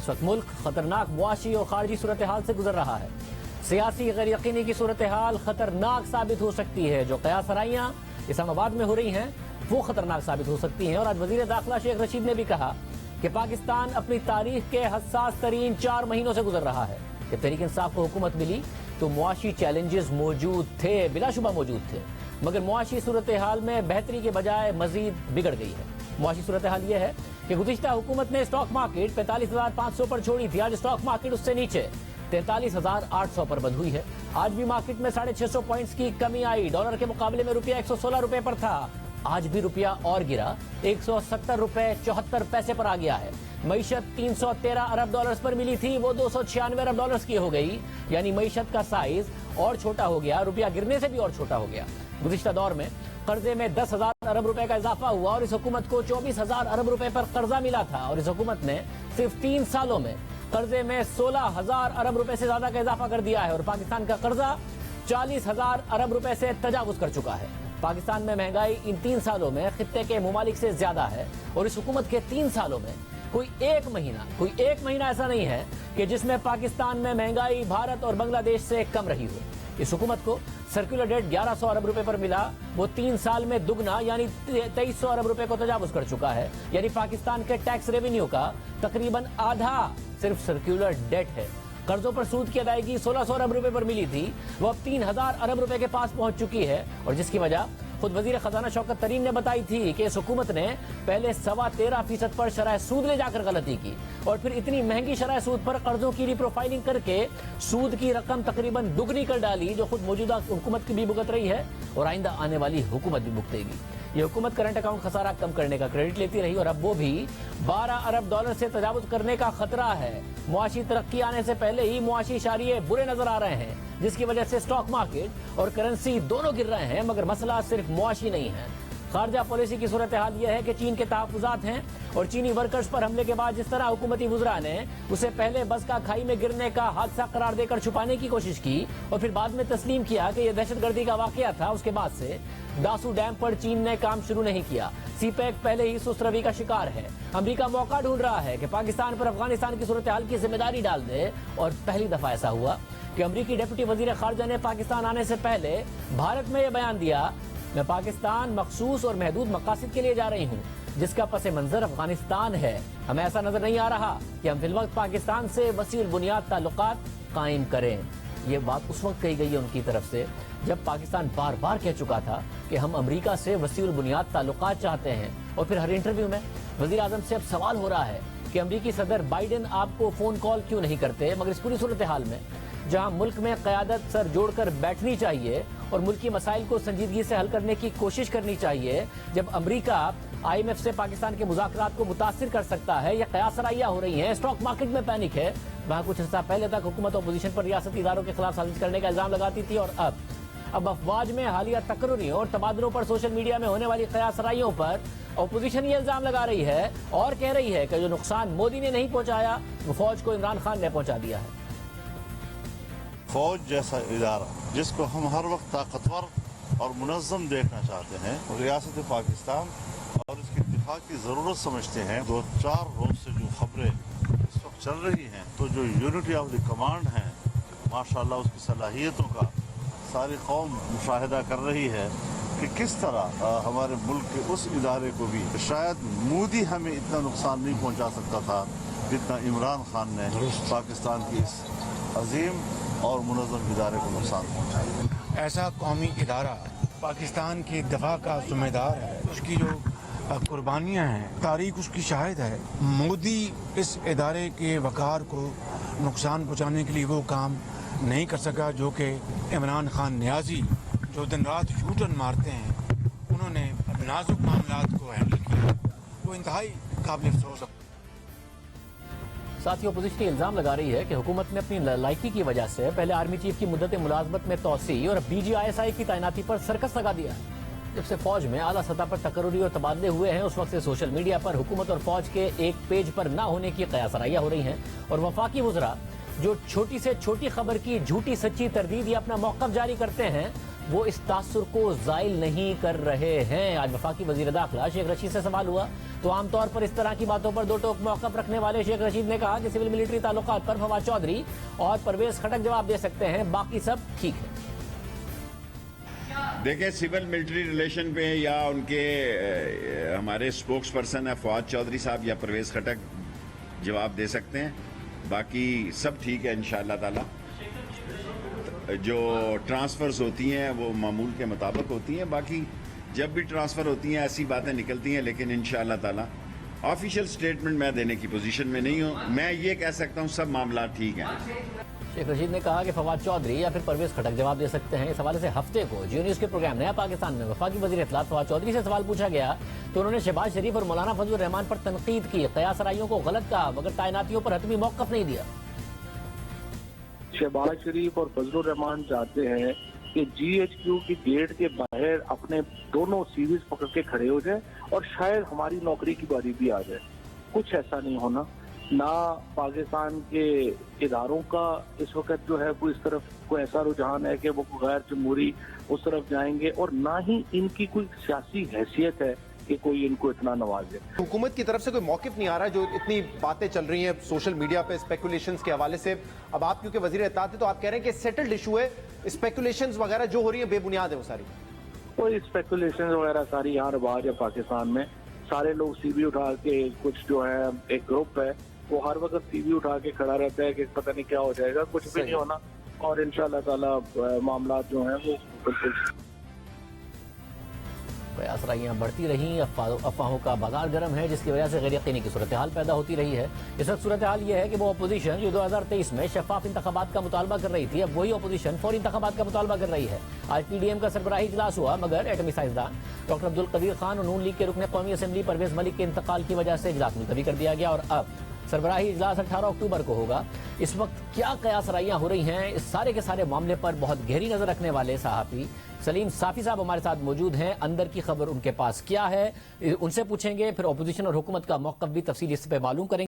اس وقت ملک خطرناک معاشی اور خارجی صورتحال سے گزر رہا ہے۔ سیاسی غیر یقینی کی صورتحال خطرناک ثابت ہو سکتی ہے۔ جو قیاس آرائیاں اسلام آباد میں ہو رہی ہیں وہ خطرناک ثابت ہو سکتی ہیں، اور آج وزیر داخلہ شیخ رشید نے بھی کہا کہ پاکستان اپنی تاریخ کے حساس ترین 4 مہینوں سے گزر رہا ہے۔ جب تحریک انصاف کو حکومت ملی تو معاشی چیلنجز موجود تھے، بلا شبہ موجود تھے، مگر معاشی صورتحال میں بہتری کے بجائے مزید بگڑ گئی ہے۔ معاشی صورتحال یہ ہے کہ گزشتہ حکومت نے اسٹاک مارکیٹ 45,500 پر چھوڑی تھی، آج اسٹاک مارکیٹ اس سے نیچے 43,800 پر بند ہوئی ہے۔ آج بھی مارکیٹ میں 650 پوائنٹس کی کمی آئی، ڈالر کے مقابلے میں روپیہ 116 روپے پر تھا، آج بھی روپیہ اور گرا، 170 روپے 74 پیسے پر آ گیا ہے۔ معیشت 313 ارب ڈالرز پر ملی تھی، وہ 296 ارب ڈالرز کی ہو گئی، یعنی معیشت کا سائز اور چھوٹا ہو گیا، روپیہ گرنے سے بھی اور چھوٹا ہو گیا۔ گزشتہ دور میں قرضے میں 10,000 ارب روپے کا اضافہ ہوا، اور اس حکومت کو 24,000 ارب روپے پر قرضہ ملا تھا، اور اس حکومت نے صرف 3 سالوں میں قرضے میں 16,000 ارب روپے سے زیادہ کا اضافہ کر دیا ہے، اور پاکستان کا قرضہ 40,000 ارب روپے سے تجاوز کر چکا ہے۔ پاکستان میں مہنگائی ان 3 سالوں میں خطے کے ممالک سے زیادہ ہے، اور اس حکومت کے 3 سالوں میں کوئی ایک مہینہ ایسا نہیں ہے کہ جس میں پاکستان میں مہنگائی بھارت اور بنگلہ دیش سے کم رہی ہو۔ اس حکومت کو سرکولر ڈیٹ 1100 ارب روپے پر ملا، وہ 3 سال میں دگنا یعنی 2300 ارب روپے کو تجاوز کر چکا ہے، یعنی پاکستان کے ٹیکس ریونیو کا تقریباً آدھا صرف سرکولر ڈیٹ ہے۔ قرضوں پر سود کی ادائیگی 1600 ارب روپے پر ملی تھی، وہ اب 3000 ارب روپے کے پاس پہنچ چکی ہے، اور جس کی وجہ خود وزیر خزانہ شوکت ترین نے بتائی تھی کہ اس حکومت نے پہلے 13.25% پر شرح سود لے جا کر غلطی کی، اور پھر اتنی مہنگی شرح سود پر قرضوں کی ری پروفائلنگ کر کے سود کی رقم تقریباً دگنی کر ڈالی، جو خود موجودہ حکومت کی بھی بھگت رہی ہے اور آئندہ آنے والی حکومت بھی بھگتے گی۔ یہ حکومت کرنٹ اکاؤنٹ خسارہ کم کرنے کا کریڈٹ لیتی رہی، اور اب وہ بھی 12 ارب ڈالر سے تجاوز کرنے کا خطرہ ہے۔ معاشی ترقی آنے سے پہلے ہی معاشی اشاریے برے نظر آ رہے ہیں، جس کی وجہ سے اسٹاک مارکیٹ اور کرنسی دونوں گر رہے ہیں، مگر مسئلہ صرف معاشی نہیں ہے۔ خارجہ پالیسی کی صورتحال یہ ہے کہ چین کے تحفظات ہیں، اور چینی ورکرز پر حملے کے بعد جس طرح حکومتی وزراء نے اسے پہلے بس کا کھائی میں گرنے کا حادثہ قرار دے کر چھپانے کی کوشش کی، اور پھر بعد میں تسلیم کیا کہ یہ دہشت گردی کا واقعہ تھا، اس کے بعد سے داسو ڈیم پر چین نے کام شروع نہیں کیا۔ سی پیک پہلے ہی سست روی کا شکار ہے۔ امریکہ موقع ڈھونڈ رہا ہے کہ پاکستان پر افغانستان کی صورتحال کی ذمہ داری ڈال دے، اور پہلی دفعہ ایسا ہوا کہ امریکی ڈپٹی وزیر خارجہ نے پاکستان آنے سے پہلے بھارت میں یہ بیان دیا، میں پاکستان مخصوص اور محدود مقاصد کے لیے جا رہی ہوں، جس کا پس منظر افغانستان ہے۔ ہمیں ایسا نظر نہیں آ رہا کہ ہم فی الوقت پاکستان سے وسیع البنیاد تعلقات قائم کریں۔ یہ بات اس وقت کہی گئی ہے ان کی طرف سے جب پاکستان بار بار کہہ چکا تھا کہ ہم امریکہ سے وسیع البنیاد تعلقات چاہتے ہیں، اور پھر ہر انٹرویو میں وزیر اعظم سے اب سوال ہو رہا ہے کہ امریکی صدر بائیڈن آپ کو فون کال کیوں نہیں کرتے، مگر اس پوری صورتحال میں جہاں ملک میں قیادت سر جوڑ کر بیٹھنی چاہیے اور ملکی مسائل کو سنجیدگی سے حل کرنے کی کوشش کرنی چاہیے، جب امریکہ IMF سے پاکستان کے مذاکرات کو متاثر کر سکتا ہے، یا قیاس آرائیاں ہو رہی ہیں، اسٹاک مارکیٹ میں پینک ہے، وہاں کچھ عرصہ پہلے تک حکومت اپوزیشن پر ریاستی اداروں کے خلاف سازش کرنے کا الزام لگاتی تھی، اور اب افواج میں حالیہ تقرریوں اور تبادلوں پر سوشل میڈیا میں ہونے والی قیاس آرائیوں پر اپوزیشن یہ الزام لگا رہی ہے اور کہہ رہی ہے کہ جو نقصان مودی نے نہیں پہنچایا وہ فوج کو عمران خان نے پہنچا دیا ہے۔ فوج جیسا ادارہ جس کو ہم ہر وقت طاقتور اور منظم دیکھنا چاہتے ہیں، ریاست پاکستان اور اس کے دفاع کی ضرورت سمجھتے ہیں، 2-4 روز سے جو خبریں اس وقت چل رہی ہیں، تو جو یونٹی آف دی کمانڈ ہے، ماشاءاللہ اس کی صلاحیتوں کا ساری قوم مشاہدہ کر رہی ہے کہ کس طرح ہمارے ملک کے اس ادارے کو بھی شاید مودی ہمیں اتنا نقصان نہیں پہنچا سکتا تھا جتنا عمران خان نے پاکستان کی اس عظیم اور منظم ادارے کو نقصان پہنچایا۔ ایسا قومی ادارہ پاکستان کی دفاع کا ذمہ دار ہے، اس کی جو قربانیاں ہیں تاریخ اس کی شاہد ہے۔ مودی اس ادارے کے وقار کو نقصان پہنچانے کے لیے وہ کام نہیں کر سکا جو کہ عمران خان نیازی جو دن رات یوٹرن مارتے ہیں، انہوں نے نازک معاملات کو ہینڈل کیا، وہ انتہائی قابل افسوس۔ ساتھی اپوزیشن الزام لگا رہی ہے کہ حکومت نے اپنی لائکی کی وجہ سے پہلے آرمی چیف کی مدت ملازمت میں توسیع اور BGISI کی تعیناتی پر سرکس لگا دیا ہے۔ جب سے فوج میں اعلیٰ سطح پر تقرری اور تبادلے ہوئے ہیں، اس وقت سے سوشل میڈیا پر حکومت اور فوج کے ایک پیج پر نہ ہونے کی قیاس آرائیاں ہو رہی ہیں، اور وفاقی وزراء جو چھوٹی سے چھوٹی خبر کی جھوٹی سچی تردید یا اپنا موقف جاری کرتے ہیں، وہ اس تاثر کو زائل نہیں کر رہے ہیں. آج وفاقی وزیر داخلہ شیخ رشید سے سوال ہوا تو عام طور پر اس طرح کی باتوں پر دو ٹوک موقف رکھنے والے شیخ رشید نے کہا کہ سول ملٹری تعلقات پر فواد چودھری اور پرویز خٹک جواب دے سکتے ہیں، باقی سب ٹھیک ہے. دیکھیں، سول ملٹری ریلیشن پہ یا ان کے ہمارے سپوکس پرسن ہے فواد چودھری صاحب یا پرویز خٹک جواب دے سکتے ہیں، باقی سب ٹھیک ہے انشاءاللہ تعالی. جو ٹرانسفرز ہوتی ہیں وہ معمول کے مطابق ہوتی ہیں، باقی جب بھی ٹرانسفر ہوتی ہیں ایسی باتیں نکلتی ہیں، لیکن انشاءاللہ تعالی آفیشیل سٹیٹمنٹ میں دینے کی پوزیشن میں نہیں ہوں. میں یہ کہہ سکتا ہوں سب معاملات ٹھیک ہیں. شیخ رشید نے کہا کہ فواد چودھری یا پھر پرویز خٹک جواب دے سکتے ہیں. اس حوالے سے ہفتے کو جیو نیوز کے پروگرام نیا پاکستان میں وفاقی وزیر اطلاعات فواد چودھری سے سوال پوچھا گیا تو انہوں نے شہباز شریف اور مولانا فضل الرحمان پر تنقید کی، قیاس رائیوں کو غلط کہا مگر تعیناتیوں پر حتمی موقف نہیں دیا. شہباز شریف اور فضل الرحمان چاہتے ہیں کہ جی ایچ کیو کی گیٹ کے باہر اپنے دونوں سیریز پکڑ کے کھڑے ہو جائیں اور شاید ہماری نوکری کی باری بھی آ جائے. کچھ ایسا نہیں ہونا. نہ پاکستان کے اداروں کا اس وقت جو ہے وہ اس طرف کوئی ایسا رجحان ہے کہ وہ غیر جمہوری اس طرف جائیں گے، اور نہ ہی ان کی کوئی سیاسی حیثیت ہے کہ کوئی ان کو اتنا نوازے. حکومت کی طرف سے کوئی موقف نہیں آ رہا ہے، جو اتنی باتیں چل رہی ہیں سوشل میڈیا پہ اسپیکولیشنز کے حوالے سے. اب آپ کیونکہ وزیر اطلاعات ہیں تو آپ کہہ رہے ہیں کہ سیٹلڈ ایشو ہے، اسپیکولیشنز وغیرہ جو ہو رہی ہیں بے بنیاد ہے وہ ساری. کوئی اسپیکولیشن وغیرہ ساری یہاں رواج ہے پاکستان میں. سارے لوگ سی وی اٹھا کے، کچھ جو ہے ایک گروپ ہے وہ ہر وقت سی وی اٹھا کے کھڑا رہتا ہے کہ پتہ نہیں کیا ہو جائے گا. کچھ بھی نہیں ہونا، اور انشاءاللہ تعالی معاملات جو ہیں وہ بالکل. قیاس رائیاں بڑھتی رہیں، افواہوں کا بازار گرم ہے جس کی وجہ سے غیر یقینی کی صورتحال پیدا ہوتی رہی ہے. اس وقت صورتحال یہ ہے کہ وہ اپوزیشن جو 2023 میں شفاف انتخابات کا مطالبہ کر رہی تھی، اب وہی اپوزیشن فوری انتخابات کا مطالبہ کر رہی ہے. آج پی ڈی ایم کا سربراہی اجلاس ہوا مگر ایٹمی سائنسدان ڈاکٹر عبدالقدیر خان اور نون لیگ کے رکن قومی اسمبلی پرویز ملک کے انتقال کی وجہ سے اجلاس ملتوی کر دیا گیا اور اب سربراہی اجلاس 18 اکتوبر کو ہوگا. اس وقت کیا قیاس رائیاں ہو رہی ہیں، اس سارے کے سارے معاملے پر بہت گہری نظر رکھنے والے صحافی سلیم صافی صاحب ہمارے ساتھ موجود ہیں. اندر کی خبر ان کے پاس کیا ہے ان سے پوچھیں گے، پھر اپوزیشن اور حکومت کا موقف بھی تفصیلی اس پہ معلوم کریں گے.